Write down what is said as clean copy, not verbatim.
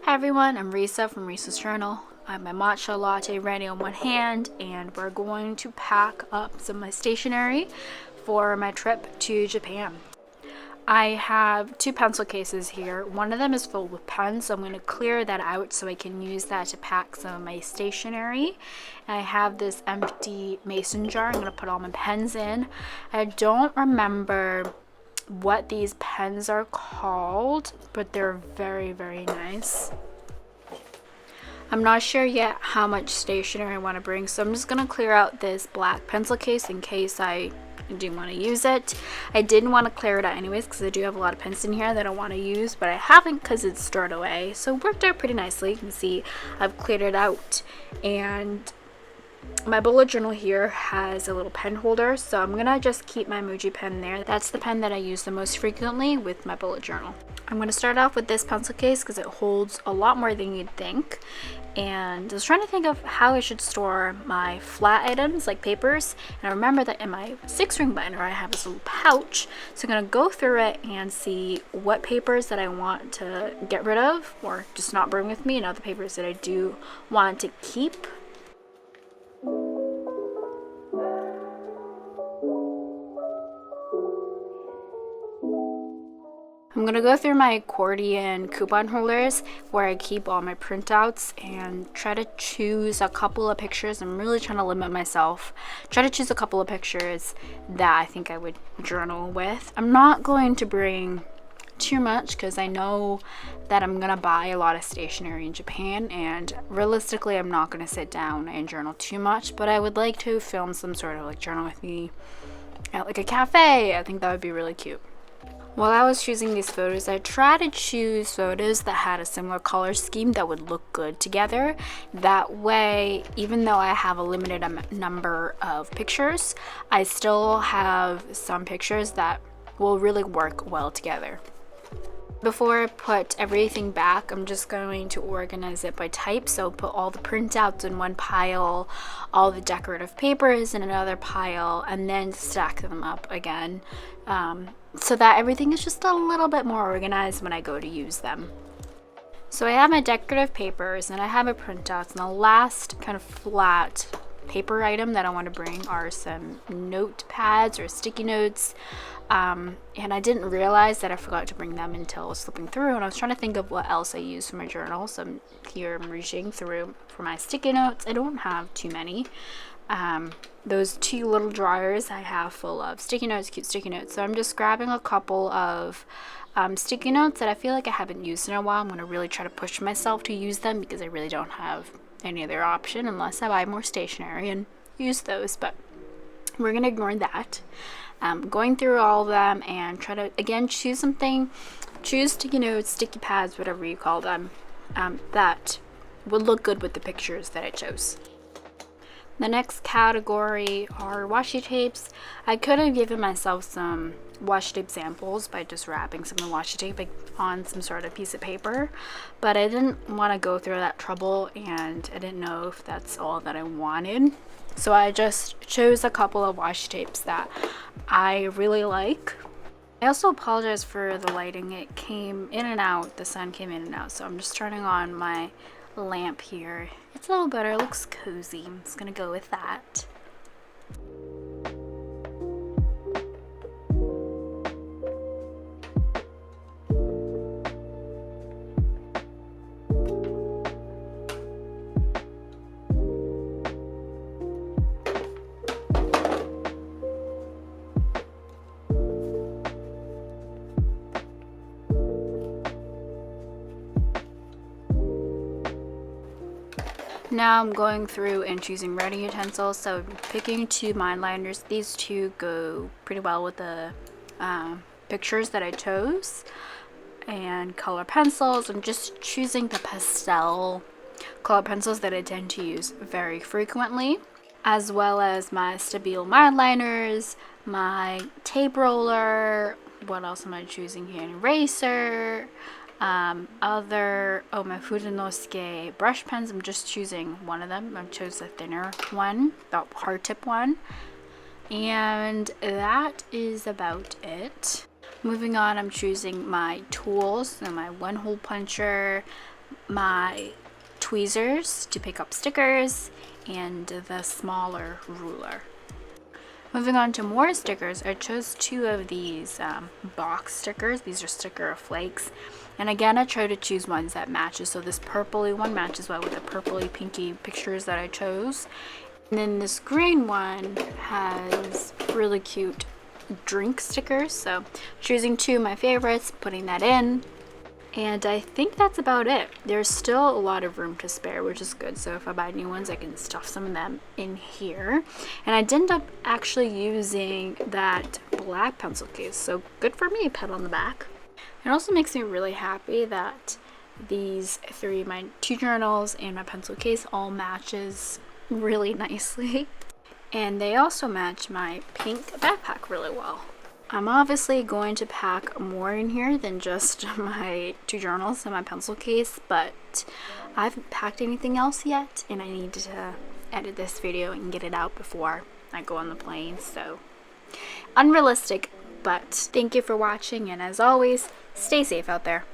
Hi everyone, I'm Risa from Risa's Journal. I have my matcha latte ready on one hand, and we're going to pack up some of my stationery for my trip to Japan. I have two pencil cases here. One of them is filled with pens, so I'm going to clear that out so I can use that to pack some of my stationery. And I have this empty mason jar I'm going to put all my pens in. I don't remember what these pens are called, but they're very, very nice. I'm not sure yet how much stationery I want to bring, so I'm just going to clear out this black pencil case in case I do want to use it. I didn't want to clear it out anyways because I do have a lot of pens in here that I want to use, but I haven't because it's stored away. So it worked out pretty nicely. You can see I've cleared it out, and my bullet journal here has a little pen holder, so I'm gonna just keep my emoji pen there. That's the pen that I use the most frequently with my bullet journal. I'm gonna start off with this pencil case because it holds a lot more than you'd think. And I was trying to think of how I should store my flat items like papers, and I remember that in my 6-ring binder I have this little pouch, so I'm gonna go through it and see what papers that I want to get rid of or just not bring with me, and other papers that I do want to keep. I'm gonna go through my accordion coupon holders where I keep all my printouts and try to choose a couple of pictures. I'm really trying to limit myself. Try to choose a couple of pictures that I think I would journal with. I'm not going to bring too much because I know that I'm gonna buy a lot of stationery in Japan, and realistically I'm not gonna sit down and journal too much, but I would like to film some sort of like journal with me at like a cafe. I think that would be really cute. While I was choosing these photos, I tried to choose photos that had a similar color scheme that would look good together. That way, even though I have a limited number of pictures, I still have some pictures that will really work well together. Before I put everything back, I'm just going to organize it by type. So put all the printouts in one pile, all the decorative papers in another pile, and then stack them up again, so that everything is just a little bit more organized when I go to use them. So I have my decorative papers and I have my printouts, and the last kind of flat paper item that I want to bring are some notepads or sticky notes. And I didn't realize that I forgot to bring them until I was flipping through, and I was trying to think of what else I use for my journal. So I'm reaching through for my sticky notes. I don't have too many. Those two little drawers I have full of sticky notes, cute sticky notes. So I'm just grabbing a couple of sticky notes that I feel like I haven't used in a while. I'm going to really try to push myself to use them because I really don't have any other option unless I buy more stationery and use those, but we're going to ignore that. Going through all of them and try to, again, choose something, choose sticky notes, sticky pads, whatever you call them, that would look good with the pictures that I chose. The next category are washi tapes. I could have given myself some washi tape samples by just wrapping some of the washi tape on some sort of piece of paper, but I didn't want to go through that trouble, and I didn't know if that's all that I wanted. So I just chose a couple of washi tapes that I really like. I also apologize for the lighting. It came in and out, the sun came in and out, so I'm just turning on my lamp here. It's a little better, it looks cozy. I'm just gonna go with that. Now I'm going through and choosing writing utensils. So I'm picking two mine liners. These two go pretty well with the pictures that I chose. And color pencils. I'm just choosing the pastel color pencils that I tend to use very frequently, as well as my stabile mine liners, my tape roller. What else am I choosing here? An eraser. My Fudenosuke brush pens. I'm just choosing one of them. I chose the thinner one, the hard tip one, and that is about it. Moving on, I'm choosing my tools. So my 1-hole puncher, my tweezers to pick up stickers, and the smaller ruler. Moving on to more stickers, I chose 2 of these box stickers. These are sticker flakes. And again, I try to choose ones that matches. So this purpley one matches well with the purpley pinky pictures that I chose. And then this green one has really cute drink stickers. So choosing 2 of my favorites, putting that in. And I think that's about it. There's still a lot of room to spare, which is good. So if I buy new ones, I can stuff some of them in here. And I did end up actually using that black pencil case. So good for me, pat on the back. It also makes me really happy that these 3, my 2 journals and my pencil case, all matches really nicely. And they also match my pink backpack really well. I'm obviously going to pack more in here than just my 2 journals and my pencil case, but I haven't packed anything else yet, and I need to edit this video and get it out before I go on the plane. So unrealistic, but thank you for watching, and as always, stay safe out there.